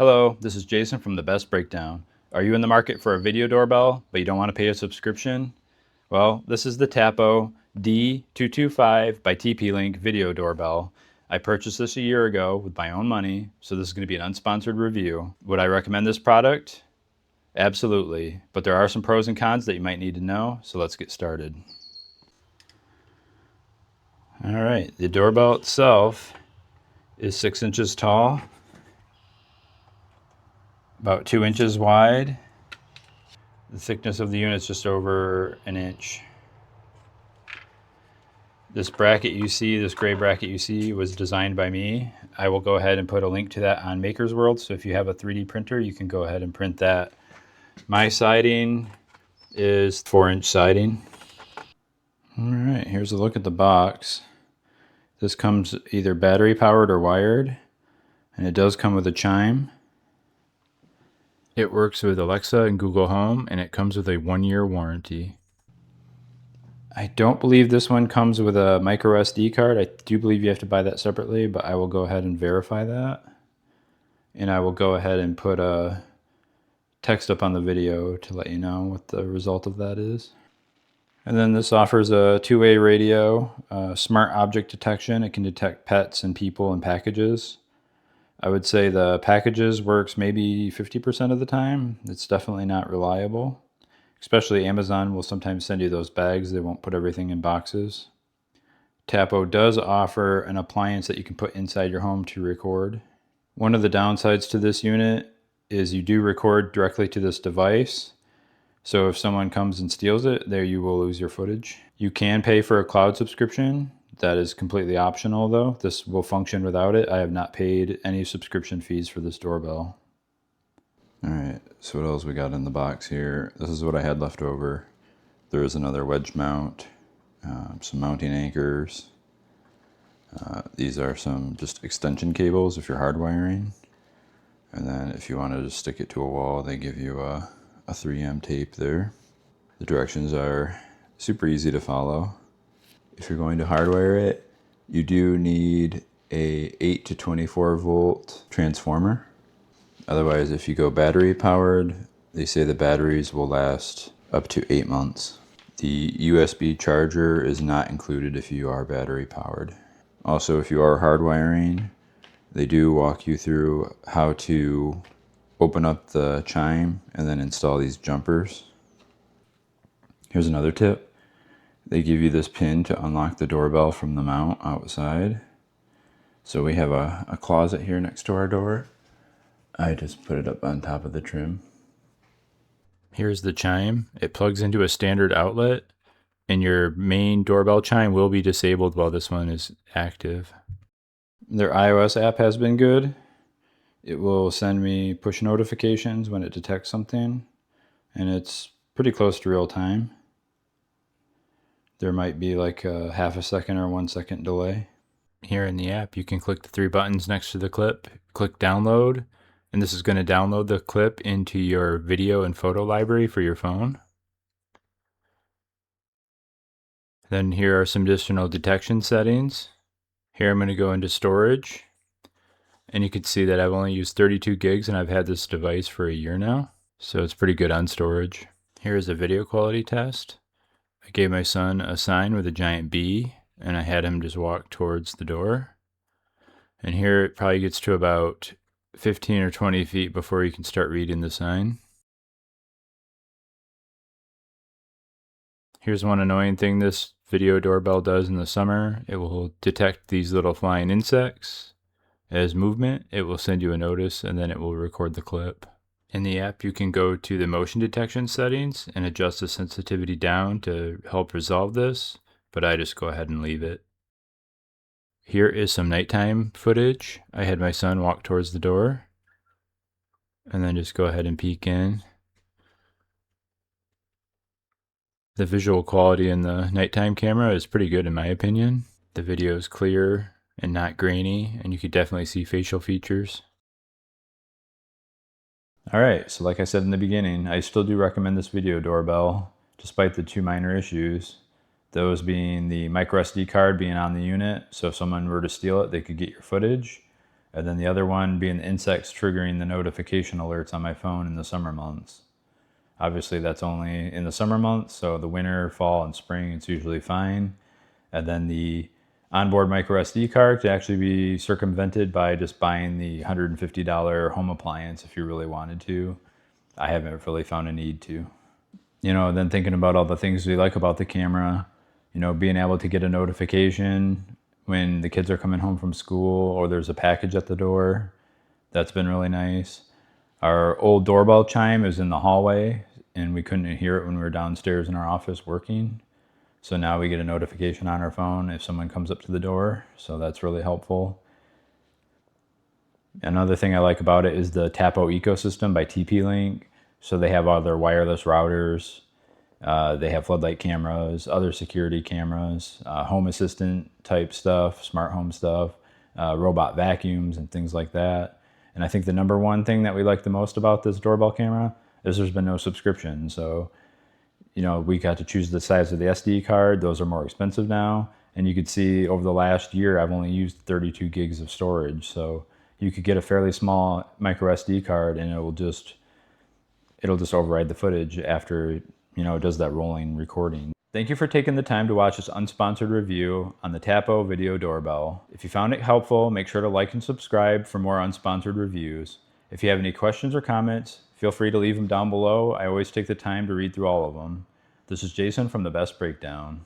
Hello, this is Jason from The Best Breakdown. Are you in the market for a video doorbell, but you don't want to pay a subscription? Well, this is the Tapo D225 by TP-Link video doorbell. I purchased this a year ago with my own money, so this is going to be an unsponsored review. Would I recommend this product? Absolutely, but there are some pros and cons that you might need to know, so let's get started. All right, the doorbell itself is 6 inches tall, about 2 inches wide. The thickness of the unit is just over an inch. This bracket you see, this gray bracket you see, was designed by me. I will go ahead and put a link to that on Maker's World, so if you have a 3D printer, you can go ahead and print that. My siding is 4-inch siding. All right, here's a look at the box. This comes either battery powered or wired, and it does come with a chime. It works with Alexa and Google Home, and it comes with a 1-year warranty. I don't believe this one comes with a micro SD card. I do believe you have to buy that separately, but I will go ahead and verify that. And I will go ahead and put a text up on the video to let you know what the result of that is. And then this offers a 2-way radio, smart object detection. It can detect pets and people and packages. I would say the packages works maybe 50% of the time. It's definitely not reliable. Especially Amazon will sometimes send you those bags. They won't put everything in boxes. Tapo does offer an appliance that you can put inside your home to record. One of the downsides to this unit is you do record directly to this device. So if someone comes and steals it, there you will lose your footage. You can pay for a cloud subscription. That is completely optional though. This will function without it. I have not paid any subscription fees for this doorbell. All right, so what else we got in the box here? This is what I had left over. There is another wedge mount, some mounting anchors. These are some just extension cables if you're hardwiring. And then if you wanted to stick it to a wall, they give you a 3M tape there. The directions are super easy to follow. If you're going to hardwire it, you do need a 8 to 24 volt transformer. Otherwise, if you go battery powered, they say the batteries will last up to 8 months. The USB charger is not included if you are battery powered. Also, if you are hardwiring, they do walk you through how to open up the chime and then install these jumpers. Here's another tip. They give you this pin to unlock the doorbell from the mount outside. So we have a closet here next to our door. I just put it up on top of the trim. Here's the chime. It plugs into a standard outlet, and your main doorbell chime will be disabled while this one is active. Their iOS app has been good. It will send me push notifications when it detects something, and it's pretty close to real time. There might be like a half a second or 1 second delay. Here in the app, you can click the 3 buttons next to the clip, click download, and this is going to download the clip into your video and photo library for your phone. Then here are some additional detection settings. Here I'm going to go into storage, and you can see that I've only used 32 gigs and I've had this device for a year now, so it's pretty good on storage. Here's a video quality test. I gave my son a sign with a giant B, and I had him just walk towards the door. And here it probably gets to about 15 or 20 feet before you can start reading the sign. Here's one annoying thing this video doorbell does in the summer. It will detect these little flying insects. As movement, it will send you a notice and then it will record the clip. In the app, you can go to the motion detection settings and adjust the sensitivity down to help resolve this, but I just go ahead and leave it. Here is some nighttime footage. I had my son walk towards the door and then just go ahead and peek in. The visual quality in the nighttime camera is pretty good in my opinion. The video is clear and not grainy, and you can definitely see facial features. Alright, so like I said in the beginning, I still do recommend this video doorbell, despite the 2 minor issues. Those being the micro SD card being on the unit, so if someone were to steal it, they could get your footage. And then the other one being the insects triggering the notification alerts on my phone in the summer months. Obviously that's only in the summer months, so the winter, fall, and spring it's usually fine. And then the onboard micro SD card could actually be circumvented by just buying the $150 home appliance if you really wanted to. I haven't really found a need to. Then thinking about all the things we like about the camera, being able to get a notification when the kids are coming home from school or there's a package at the door. That's been really nice. Our old doorbell chime is in the hallway and we couldn't hear it when we were downstairs in our office working. So now we get a notification on our phone if someone comes up to the door. So that's really helpful. Another thing I like about it is the Tapo ecosystem by TP-Link. So they have all their wireless routers. They have floodlight cameras, other security cameras, home assistant type stuff, smart home stuff, robot vacuums and things like that. And I think the number one thing that we like the most about this doorbell camera is there's been no subscription. So, we got to choose the size of the SD card. Those are more expensive now. And you could see over the last year, I've only used 32 gigs of storage. So you could get a fairly small micro SD card and it'll just override the footage after, it does that rolling recording. Thank you for taking the time to watch this unsponsored review on the Tapo video doorbell. If you found it helpful, make sure to like and subscribe for more unsponsored reviews. If you have any questions or comments, feel free to leave them down below. I always take the time to read through all of them. This is Jason from The Best Breakdown.